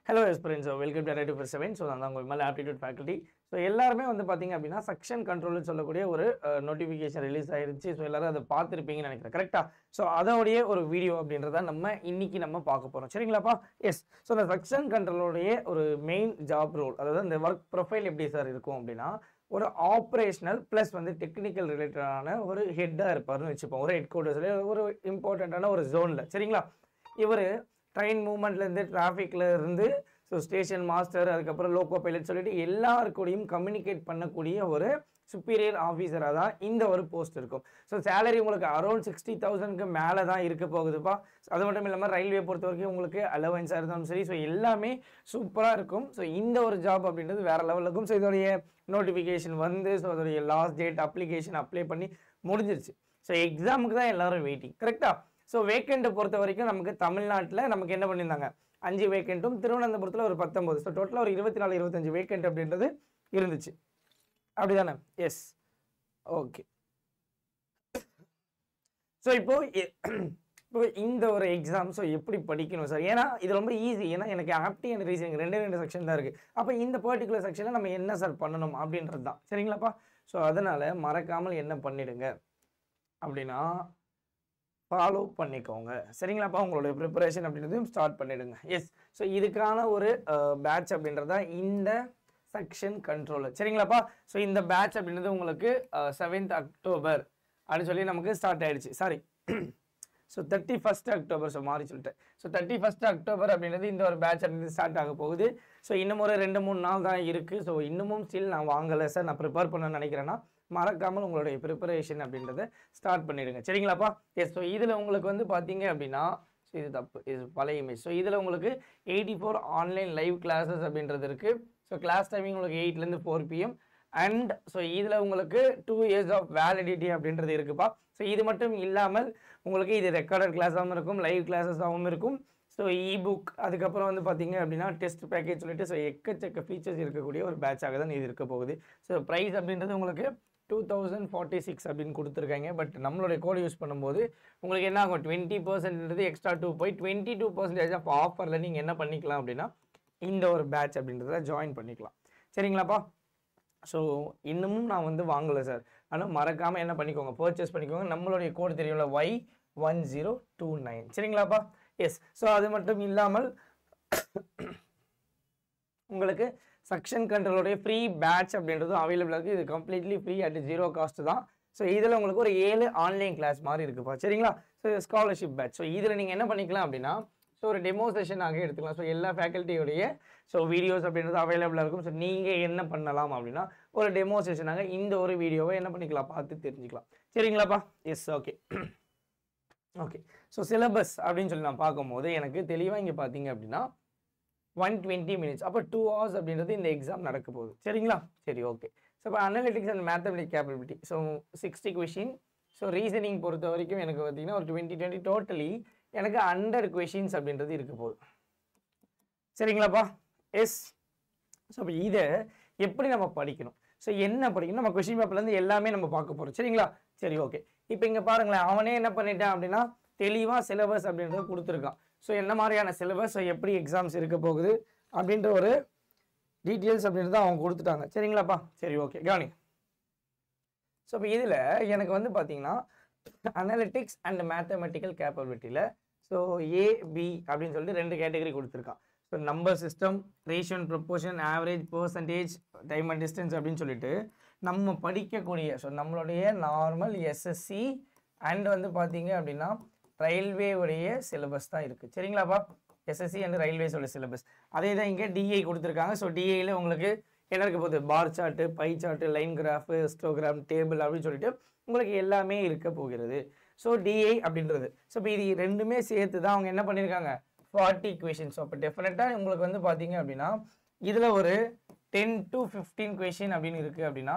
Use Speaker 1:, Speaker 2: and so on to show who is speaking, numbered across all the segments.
Speaker 1: Hello aspirants, welcome to Narrative for 7. So நான் தான் உங்கள் மேலே ஆப்டிடியூட் ஃபேக்கல்ட்டி. ஸோ எல்லாருமே வந்து பார்த்தீங்க அப்படின்னா செக்ஷன் கண்ட்ரோல்னு சொல்லக்கூடிய ஒரு நோட்டிஃபிகேஷன் ரிலீஸ் ஆயிருச்சு. ஸோ எல்லாரும் அதை பார்த்துருப்பீங்கன்னு நினைக்கிறேன், கரெக்டாக? ஸோ அதோடைய ஒரு வீடியோ அப்படின்றத இன்னைக்கு நம்ம பார்க்க போகிறோம், சரிங்களாப்பா? எஸ். ஸோ இந்த செக்ஷன் கண்ட்ரோலோடைய ஒரு மெயின் ஜாப் ரோல், அதாவது இந்த ஒர்க் ப்ரொஃபைல் எப்படி சார் இருக்கும் அப்படின்னா, ஒரு ஆப்ரேஷனல் ப்ளஸ் வந்து டெக்னிக்கல் ரிலேட்டடான ஒரு ஹெட்டாக இருப்பார்னு வச்சுப்போம். ஒரு ஹெட் குவார்ட்டர்ஸில் ஒரு இம்பார்ட்டண்ட்டான ஒரு ஜோனில், சரிங்களா? இவர் ட்ரெயின் மூவ்மெண்ட்லேருந்து டிராஃபிக்கில் இருந்து ஸோ ஸ்டேஷன் மாஸ்டர், அதுக்கப்புறம் லோக்கோ பைலட் சொல்லிட்டு எல்லாருக்கூடையும் கம்யூனிகேட் பண்ணக்கூடிய ஒரு சுப்பீரியர் ஆஃபீஸராக தான் இந்த ஒரு போஸ்ட் இருக்கும். ஸோ சேலரி உங்களுக்கு அரௌண்ட் 60,000க்கு மேலே தான் இருக்க போகுதுப்பா. அது மட்டும் இல்லாமல் ரயில்வே பொறுத்த வரைக்கும் உங்களுக்கு அலவன்ஸாக இருந்தாலும் சரி, ஸோ எல்லாமே சூப்பராக இருக்கும். ஸோ இந்த ஒரு ஜாப் அப்படின்றது வேறு லெவலில் இருக்கும். ஸோ இதோடைய நோட்டிஃபிகேஷன் வந்து ஸோ அதோடைய லாஸ்ட் டேட் அப்ளிகேஷன் அப்ளை பண்ணி முடிஞ்சிருச்சு. ஸோ எக்ஸாமுக்கு தான் எல்லாரும் வெயிட்டிங், கரெக்டாக? ஸோ வேக்கண்ட்டை பொறுத்த வரைக்கும் நமக்கு தமிழ்நாட்டில் நமக்கு என்ன பண்ணியிருந்தாங்க, 5 வேக்கண்ட்டும், திருவனந்தபுரத்தில் ஒரு 19. ஸோ டோட்டலாக ஒரு 24-25 வேக்கண்ட் அப்படின்றது இருந்துச்சு, அப்படிதானே? S, okay. ஸோ இப்போ இந்த ஒரு எக்ஸாம் ஸோ எப்படி படிக்கணும் சார்? ஏன்னா இது ரொம்ப ஈஸி. ஏன்னா எனக்கு ஆப்டி அண்ட் ரீசனிங் ரெண்டு செக்ஷன் தான் இருக்குது. அப்போ இந்த பர்டிகுலர் செக்ஷனில் நம்ம என்ன சார் பண்ணணும் அப்படின்றது தான், சரிங்களாப்பா? ஸோ அதனால் மறக்காமல் என்ன பண்ணிடுங்க அப்படின்னா, ஃபாலோ பண்ணிக்கோங்க, சரிங்களாப்பா? உங்களுடைய ப்ரிப்பரேஷன் அப்படின்றதையும் ஸ்டார்ட் பண்ணிடுங்க. எஸ். ஸோ இதுக்கான ஒரு பேட்ச் அப்படின்றத இந்த செக்ஷன் கண்ட்ரோலர், சரிங்களாப்பா? ஸோ இந்த பேட்ச் அப்படின்றது உங்களுக்கு 7th அக்டோபர் அப்படின்னு சொல்லி நமக்கு ஸ்டார்ட் ஆயிடுச்சு. Sorry, so 31st October. So மாறி சொல்லிட்டேன். ஸோ 31st அக்டோபர் அப்படின்றது இந்த ஒரு பேட்ச் அப்படின்றது ஸ்டார்ட் ஆக போகுது. ஸோ இன்னும் ஒரு 2-3 நாள் தான் இருக்குது. ஸோ இன்னமும் ஸ்டில் நான் வாங்கலை சார், நான் ப்ரிப்பேர் பண்ண நினைக்கிறேன்னா மறக்காமல் உங்களுடைய ப்ரிப்பரேஷன் அப்படின்றத ஸ்டார்ட் பண்ணிவிடுங்க, சரிங்களாப்பா? எஸ். ஸோ இதில் உங்களுக்கு வந்து பார்த்தீங்க அப்படின்னா, ஸோ இது தப்பு, இது பழைய இமேஜ். ஸோ இதில் உங்களுக்கு 84 ஆன்லைன் லைவ் கிளாஸஸ் அப்படின்றது இருக்குது. ஸோ கிளாஸ் டைமிங் உங்களுக்கு 8லேருந்து 4 PM. அண்ட் ஸோ இதில் உங்களுக்கு 2 years ஆஃப் வேலிடிட்டி அப்படின்றது இருக்குப்பா. ஸோ இது மட்டும் இல்லாமல் உங்களுக்கு இது ரெக்கார்டட் கிளாஸாகவும் இருக்கும், லைவ் கிளாஸஸாகவும் இருக்கும். ஸோ இபுக், அதுக்கப்புறம் வந்து பார்த்தீங்க அப்படின்னா டெஸ்ட் பேக்கேஜ் சொல்லிட்டு ஸோ எக்கச்சக்க ஃபீச்சர்ஸ் இருக்கக்கூடிய ஒரு பேட்சாக தான் இது இருக்க போகுது. ஸோ ப்ரைஸ் அப்படின்றது உங்களுக்கு 2046 அப்படின்னு கொடுத்துருக்காங்க. பட் நம்மளுடைய கோட் யூஸ் பண்ணும்போது உங்களுக்கு என்ன ஆகும், 20% எக்ஸ்ட்ரா 2 போய் 22% ஆஃப் ஆஃபரில் நீங்கள் என்ன பண்ணிக்கலாம் அப்படின்னா இந்த ஒரு பேட்ச் அப்படின்றத ஜாயின் பண்ணிக்கலாம், சரிங்களாப்பா? ஸோ இன்னமும் நான் வந்து வாங்கலை சார், ஆனால் மறக்காமல் என்ன பண்ணிக்கோங்க, பர்ச்சேஸ் பண்ணிக்கோங்க. நம்மளுடைய கோட் தெரியும்ல, Y1029, சரிங்களாப்பா? எஸ். ஸோ அது மட்டும் இல்லாமல் உங்களுக்கு செக்ஷன் கண்ட்ரோலோடைய ஃப்ரீ பேட்ச் அப்படின்றது அவைலபிளாக இருக்குது. இது கம்ப்ளீட்லி ஃப்ரீ அட் 0 காஸ்ட் தான். ஸோ இதில் உங்களுக்கு ஒரு 7 ஆன்லைன் கிளாஸ் மாதிரி இருக்குப்பா, சரிங்களா? So scholarship batch. ஸோ இதில் நீங்கள் என்ன பண்ணிக்கலாம் அப்படின்னா, ஸோ ஒரு டெமோ செஷனாக எடுத்துக்கலாம். ஸோ எல்லா ஃபேக்கல்ட்டியோடைய ஸோ வீடியோஸ் அப்படின்றது அவைலபிளாக இருக்கும். ஸோ நீங்கள் என்ன பண்ணலாம் அப்படின்னா, ஒரு டெமோ செஷனாக இந்த ஒரு வீடியோவை என்ன பண்ணிக்கலாம், பார்த்து தெரிஞ்சுக்கலாம், சரிங்களாப்பா? Yes, okay. Okay. So syllabus அப்படின்னு சொல்லி நான் பார்க்கும்போது எனக்கு தெளிவாக இங்கே பார்த்தீங்க அப்படின்னா 120 minutes, அப்போ 2 hours அப்படின்றது இந்த எக்ஸாம் நடக்க போகுது, சரிங்களா? சரி, ஓகே. ஸோ இப்போ analytics and mathematic capability, so 60 question. So reasoning பொறுத்த வரைக்கும் எனக்கு பார்த்தீங்கன்னா ஒரு 20 டோட்டலி எனக்கு 100 கொஷின்ஸ் அப்படின்றது இருக்க போகுது, சரிங்களாப்பா? எஸ். ஸோ இப்போ இதை எப்படி நம்ம படிக்கணும், ஸோ என்ன படிக்கணும், நம்ம கொஷின் பேப்பர்லேருந்து எல்லாமே நம்ம பார்க்க போகிறோம், சரிங்களா? சரி, ஓகே. இப்போ இங்கே பாருங்களேன், அவனே என்ன பண்ணிட்டான் அப்படின்னா தெளிவாக சிலபஸ் அப்படின்றத கொடுத்துருக்கான். ஸோ என்ன மாதிரியான சிலபஸ், ஸோ எப்படி எக்ஸாம்ஸ் இருக்க போகுது அப்படின்ற ஒரு டீட்டெயில்ஸ் அப்படின்றத அவங்க கொடுத்துட்டாங்க, சரிங்களாப்பா? சரி, ஓகே, கவனி. ஸோ இப்போ இதில் எனக்கு வந்து பார்த்தீங்கன்னா அனலிட்டிக்ஸ் அண்ட் மேத்தமெட்டிக்கல் கேப்பபிலிட்டியில் ஸோ ஏபி அப்படின்னு சொல்லிட்டு 2 கேட்டகரி கொடுத்துருக்கான். So number system, ratio and proportion, average, percentage, time and distance அப்படின்னு சொல்லிட்டு நம்ம படிக்கக்கூடிய ஸோ நம்மளுடைய நார்மல் எஸ்எஸ்சி அண்ட் வந்து பார்த்தீங்க அப்படின்னா ரயில்வேவுடைய சிலபஸ் தான் இருக்குது, சரிங்களாப்பா? எஸ்எஸ்சி அண்ட் ரயில்வேஸோட சிலபஸ் அதே தான் இங்கே டிஐ கொடுத்துருக்காங்க. ஸோ டிஐயில் உங்களுக்கு என்ன இருக்க போகுது, bar chart, pie chart, line graph, histogram, table அப்படின்னு சொல்லிட்டு உங்களுக்கு எல்லாமே இருக்க போகிறது. ஸோ டிஐ அப்படின்றது ஸோ இப்போ இது ரெண்டுமே சேர்த்து தான் அவங்க என்ன பண்ணியிருக்காங்க, 40 கொஷின். ஸோ அப்போ டெஃபினட்டாக உங்களுக்கு வந்து பார்த்தீங்க அப்படின்னா இதில் ஒரு 10 to 15 கொஷின் அப்படின்னு இருக்குது அப்படின்னா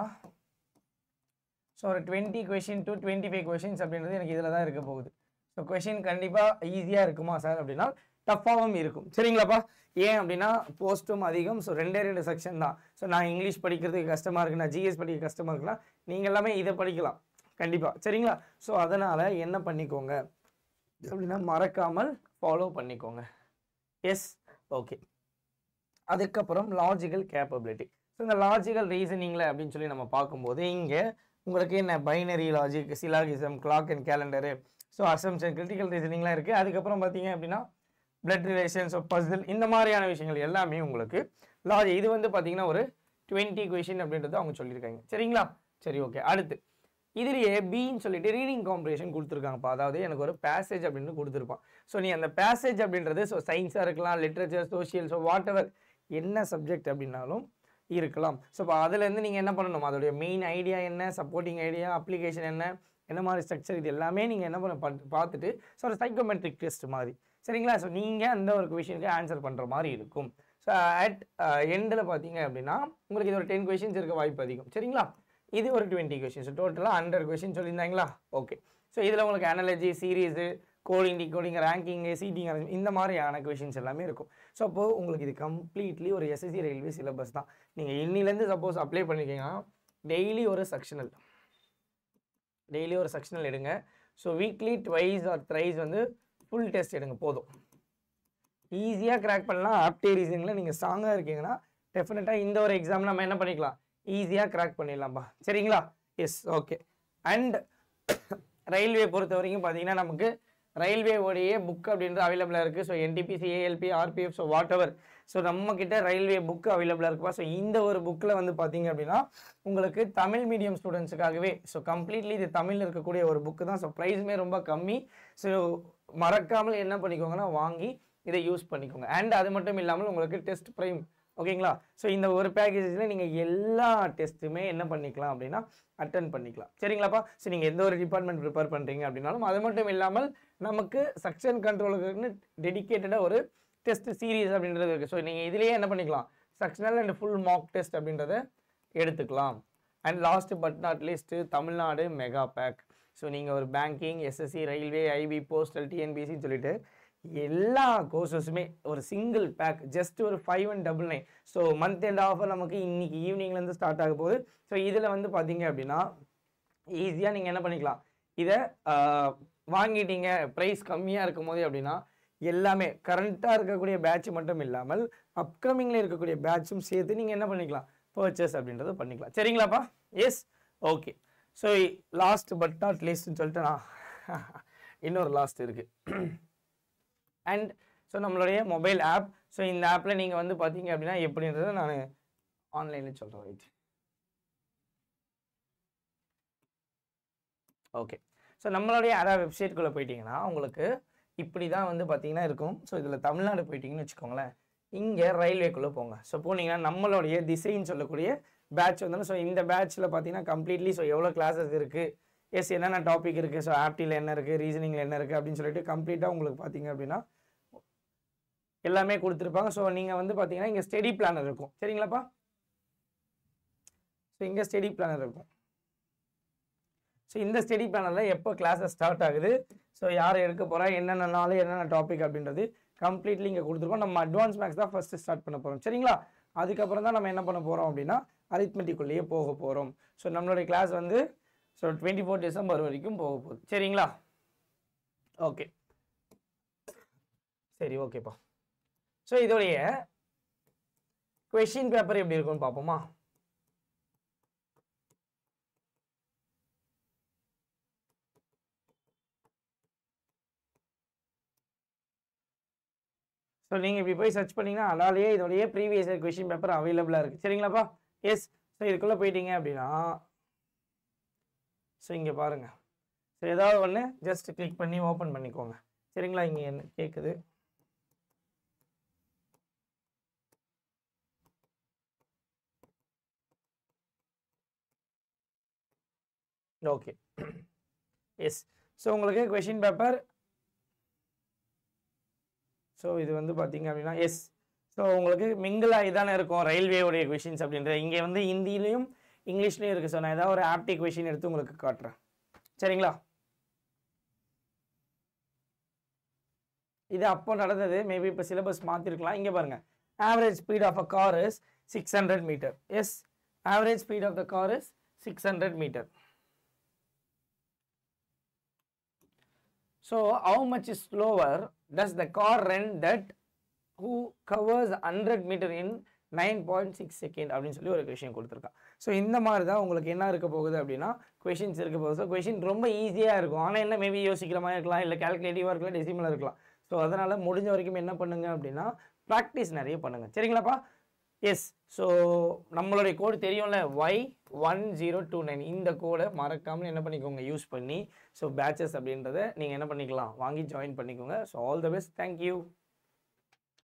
Speaker 1: ஸோ ஒரு 20 கொஷின் to 25 கொஷின்ஸ் அப்படின்றது எனக்கு இதில் தான் இருக்க போகுது. ஸோ கொஷின் கண்டிப்பாக ஈஸியாக இருக்குமா சார் அப்படின்னா டஃப்பாகவும் இருக்கும், சரிங்களாப்பா? ஏன் அப்படின்னா போஸ்ட்டும் அதிகம். ஸோ 2 செக்ஷன் தான். ஸோ நான் இங்கிலீஷ் படிக்கிறதுக்கு கஷ்டமாக இருக்குது, நான் ஜிஎஸ் படிக்க கஷ்டமாக இருக்குன்னா நீங்கள் எல்லாமே இதை படிக்கலாம் கண்டிப்பாக, சரிங்களா? ஸோ அதனால் என்ன பண்ணிக்கோங்க அப்படின்னா மறக்காமல் ஃபாலோ பண்ணிக்கோங்க. Yes, okay. அதுக்கப்புறம் லாஜிக்கல் கேப்பபிலிட்டி. ஸோ இந்த லாஜிக்கல் ரீசனிங்கில் அப்படின்னு சொல்லி நம்ம பார்க்கும்போது இங்கே உங்களுக்கு என்ன binary logic, syllogism, clock and calendar, so assumption, critical ரீசனிங்லாம் இருக்குது. அதுக்கப்புறம் பார்த்தீங்க அப்படின்னா பிளட் ரிலேஷன்ஸ், பசில், இந்த மாதிரியான விஷயங்கள் எல்லாமே உங்களுக்கு லாஜிக். இது வந்து பார்த்தீங்கன்னா ஒரு 20 கொஷின் அப்படின்றது அவங்க சொல்லியிருக்காங்க. சரிங்களா? சரி, ஓகே. அடுத்து இதுலேயே பின்னு சொல்லிட்டு ரீடிங் காம்ப்ரிஹென்ஷன் கொடுத்துருக்காங்கப்பா. அதாவது எனக்கு ஒரு பேசேஜ் அப்படின்னு கொடுத்துருப்பான். ஸோ நீ அந்த பேசேஜ் அப்படின்றது ஸோ சயின்ஸாக இருக்கலாம், literature, social, so what ever என்ன சப்ஜெக்ட் அப்படின்னாலும் இருக்கலாம். ஸோ இப்போ அதுலேருந்து நீங்கள் என்ன பண்ணணும், அதோடைய மெயின் ஐடியா என்ன, சப்போர்ட்டிங் ஐடியா, அப்ளிகேஷன் என்ன மாதிரி ஸ்ட்ரக்சர், இது எல்லாமே நீங்கள் என்ன பார்த்துட்டு ஸோ ஒரு சைக்கோமெட்ரிக் டெஸ்ட் மாதிரி. சரிங்களா? ஸோ நீங்கள் அந்த ஒரு கொஷினுக்கு ஆன்சர் பண்ணுற மாதிரி இருக்கும். ஸோ அட் எண்டில் பார்த்தீங்க அப்படின்னா உங்களுக்கு இது ஒரு 10 கொஷின்ஸ் இருக்க வாய்ப்பு அதிகம். சரிங்களா? இது ஒரு 20 கொஷின்ஸ், டோட்டலாக 100 கொஷின் சொல்லியிருந்தாங்களா? ஓகே. ஸோ இதில் உங்களுக்கு analogy, series, coding, decoding, ranking, seating, இந்த மாதிரியான கொஷின்ஸ் எல்லாமே இருக்கும். ஸோ அப்போது உங்களுக்கு இது கம்ப்ளீட்லி ஒரு எஸ்எஸ்சி ரயில்வே சிலபஸ் தான். நீங்கள் இன்னிலேருந்து சப்போஸ் அப்ளை பண்ணிக்கிங்கன்னா டெய்லி ஒரு செக்ஷனல் எடுங்க. So weekly twice or thrice வந்து ஃபுல் டெஸ்ட் எடுங்க போதும். ஈஸியாக கிராக் பண்ணலாம். ஆப்டே ரீசனிங்கில் நீங்கள் ஸ்ட்ராங்காக இருக்கீங்கன்னா டெஃபினட்டாக இந்த ஒரு எக்ஸாம் நம்ம என்ன பண்ணிக்கலாம், ஈஸியாக கிராக் பண்ணிடலாம்ப்பா. சரிங்களா? S, okay. அண்ட் ரயில்வே பொறுத்த வரைக்கும் பார்த்தீங்கன்னா நமக்கு ரயில்வேவோடைய புக் அப்படின்றது அவைலபிளாக இருக்குது. So NTPC, ALP, RPF, so what ever, so நம்மக்கிட்ட ரயில்வே புக்கு அவைலபிளாக இருக்குப்பா. ஸோ இந்த ஒரு புக்கில் வந்து பார்த்தீங்க அப்படின்னா உங்களுக்கு தமிழ் மீடியம் ஸ்டூடெண்ட்ஸுக்காகவே ஸோ கம்ப்ளீட்லி இது தமிழில் இருக்கக்கூடிய ஒரு புக்கு தான். ஸோ ப்ரைஸுமே ரொம்ப கம்மி. ஸோ மறக்காமல் என்ன பண்ணிக்கோங்கன்னா வாங்கி இதை யூஸ் பண்ணிக்கோங்க. அண்ட் அது மட்டும் இல்லாமல் உங்களுக்கு டெஸ்ட் ப்ரைம், ஓகேங்களா? ஸோ இந்த ஒரு பேக்கேஜில் நீங்கள் எல்லா டெஸ்ட்டுமே என்ன பண்ணிக்கலாம் அப்படின்னா அட்டன் பண்ணிக்கலாம். சரிங்களாப்பா? ஸோ நீங்கள் எந்த ஒரு டிபார்ட்மெண்ட் ப்ரிப்பேர் பண்ணுறீங்க அப்படின்னாலும் அது மட்டும் இல்லாமல் நமக்கு செக்ஷன் கண்ட்ரோலுக்குன்னு டெடிக்கேட்டடாக ஒரு டெஸ்ட் சீரீஸ் அப்படின்றது இருக்குது. ஸோ நீங்கள் இதுலேயே என்ன பண்ணிக்கலாம், sectional and full mark test அப்படின்றத எடுத்துக்கலாம். And last but not least Tamil Nadu mega pack. So நீங்கள் ஒரு banking, SSC, railway, IP, postal, டிஎன்பிசின்னு சொல்லிட்டு எல்லா கோர்சஸுமே ஒரு சிங்கிள் பேக் ஜஸ்ட் ஒரு 5199. ஸோ மந்த் எண்ட் ஆஃபர் நமக்கு இன்னைக்கு ஈவினிங்லேருந்து ஸ்டார்ட் ஆக போகுது. ஸோ இதில் வந்து பார்த்தீங்க அப்படின்னா ஈஸியாக நீங்கள் என்ன பண்ணிக்கலாம், இதை வாங்கிட்டீங்க ப்ரைஸ் கம்மியாக இருக்கும் போது அப்படின்னா எல்லாமே கரண்ட்டாக இருக்கக்கூடிய பேட்ச் மட்டும் இல்லாமல் அப்கமிங்கில் இருக்கக்கூடிய பேட்சும் சேர்த்து நீங்கள் என்ன பண்ணிக்கலாம், பர்ச்சேஸ் அப்படின்றத பண்ணிக்கலாம். சரிங்களாப்பா? Yes, okay. So last but not லீஸ்ட்னு சொல்லிட்டு நான் இன்னொரு லாஸ்ட் இருக்குது. அண்ட் ஸோ நம்மளுடைய மொபைல் ஆப். ஸோ இந்த ஆப்பில் நீங்கள் வந்து பார்த்தீங்க அப்படின்னா எப்படின்றத நான் ஆன்லைனில் சொல்கிறேன். Right, okay. ஸோ நம்மளுடைய அதாவது வெப்சைட்குள்ளே போயிட்டீங்கன்னா உங்களுக்கு இப்படி தான் வந்து பார்த்தீங்கன்னா இருக்கும். ஸோ இதில் தமிழ்நாடு போயிட்டீங்கன்னு வச்சுக்கோங்களேன். இங்கே ரயில்வேக்குள்ளே போங்க. ஸோ போனீங்கன்னா நம்மளுடைய திசைன்னு சொல்லக்கூடிய பேட்ச் வந்தாலும் ஸோ இந்த பேட்சில் பார்த்தீங்கன்னா கம்ப்ளீட்லி ஸோ எவ்வளோ கிளாஸஸ் இருக்குது, எஸ் என்னென்ன டாபிக் இருக்குது, ஸோ ஆப்டியில் என்ன இருக்குது, ரீசனிங்கில் என்ன இருக்குது அப்படின்னு சொல்லிட்டு கம்ப்ளீட்டாக உங்களுக்கு பார்த்தீங்க அப்படின்னா எல்லாமே கொடுத்துருப்பாங்க. ஸோ நீங்கள் வந்து பார்த்தீங்கன்னா இங்கே ஸ்டடி பிளானர் இருக்கும். சரிங்களாப்பா? ஸோ இங்கே ஸ்டடி பிளானர் இருக்கும். ஸோ இந்த ஸ்டடி பிளானரில் எப்போ கிளாஸஸ் ஸ்டார்ட் ஆகுது, ஸோ யார் எடுக்க போகிறா, என்னென்ன நாள், என்னென்ன டாபிக் அப்படின்றது கம்ப்ளீட்லி இங்கே கொடுத்துருக்கோம். நம்ம அட்வான்ஸ் மேக்ஸ் தான் ஃபஸ்ட்டு ஸ்டார்ட் பண்ண போகிறோம். சரிங்களா? அதுக்கப்புறம் தான் நம்ம என்ன பண்ண போகிறோம் அப்படின்னா அரித்மெட்டிக்குள்ளேயே போக போகிறோம். ஸோ நம்மளுடைய கிளாஸ் வந்து ஸோ 24 டிசம்பர் வரைக்கும் போக போகுது. சரிங்களா? ஓகே, சரி, ஓகேப்பா. ஸோ இதோடைய கொஷின் பேப்பர் எப்படி இருக்கும்னு பார்ப்போமா? ஸோ நீங்கள் இப்படி போய் சர்ச் பண்ணிங்கன்னா அதாலேயே இதோடைய ப்ரீவியஸ் இயர் கொஷின் பேப்பர் அவைலபிளாக இருக்குது. சரிங்களாப்பா? எஸ். ஸோ இதுக்குள்ளே போயிட்டீங்க அப்படின்னா ஸோ இங்கே பாருங்கள். ஸோ ஏதாவது ஒன்று ஜஸ்ட் கிளிக் பண்ணி ஓப்பன் பண்ணிக்கோங்க. சரிங்களா? இங்கே என்ன கேட்குது, ஓகே, எஸ். ஸோ உங்களுக்கு கொஷின் பேப்பர் ஸோ இது வந்து பார்த்தீங்க அப்படின்னா எஸ். ஸோ உங்களுக்கு மிங்கிளாக இதானே இருக்கும் ரயில்வேவுடைய கொஷின்ஸ் அப்படின்றது. இங்கே வந்து ஹிந்திலையும் இங்கிலீஷ்லேயும் இருக்குது. ஸோ நான் ஏதாவது ஒரு ஆப்டி கொஷின் எடுத்து உங்களுக்கு காட்டுறேன். சரிங்களா? இது அப்போ நடந்தது, மேபி இப்போ சிலபஸ் மாற்றிருக்கலாம். இங்கே பாருங்கள், average speed of a car is 600 metre. Yes, average speed of the car is 600 metre. So how much slower does the car run that who covers 100 metre in 9.6 second அப்படின்னு சொல்லி ஒரு question கொடுத்துருக்கான். So இந்த மாதிரி தான் உங்களுக்கு என்ன இருக்க போகுது அப்படின்னா கொஷின்ஸ் இருக்க போகுது. ஸோ கொஷின் ரொம்ப ஈஸியாக இருக்கும். ஆனால் என்ன மேபி யோசிக்கிற மாதிரி இருக்கலாம், இல்லை கால்குலேட்டிவாக இருக்கலாம், டெசிமலாக இருக்கலாம். ஸோ அதனால் முடிஞ்ச வரைக்கும் என்ன பண்ணுங்க அப்படின்னா ப்ராக்டிஸ் நிறைய பண்ணுங்கள். சரிங்களாப்பா? எஸ். ஸோ நம்மளுடைய கோடு தெரியும்ல, Y1029. இந்த கோடை மறக்காமல் என்ன பண்ணிக்கோங்க, யூஸ் பண்ணி ஸோ பேட்சஸ் அப்படின்றத நீங்கள் என்ன பண்ணிக்கலாம், வாங்கி ஜாயின் பண்ணிக்கோங்க. So all the best. Thank you.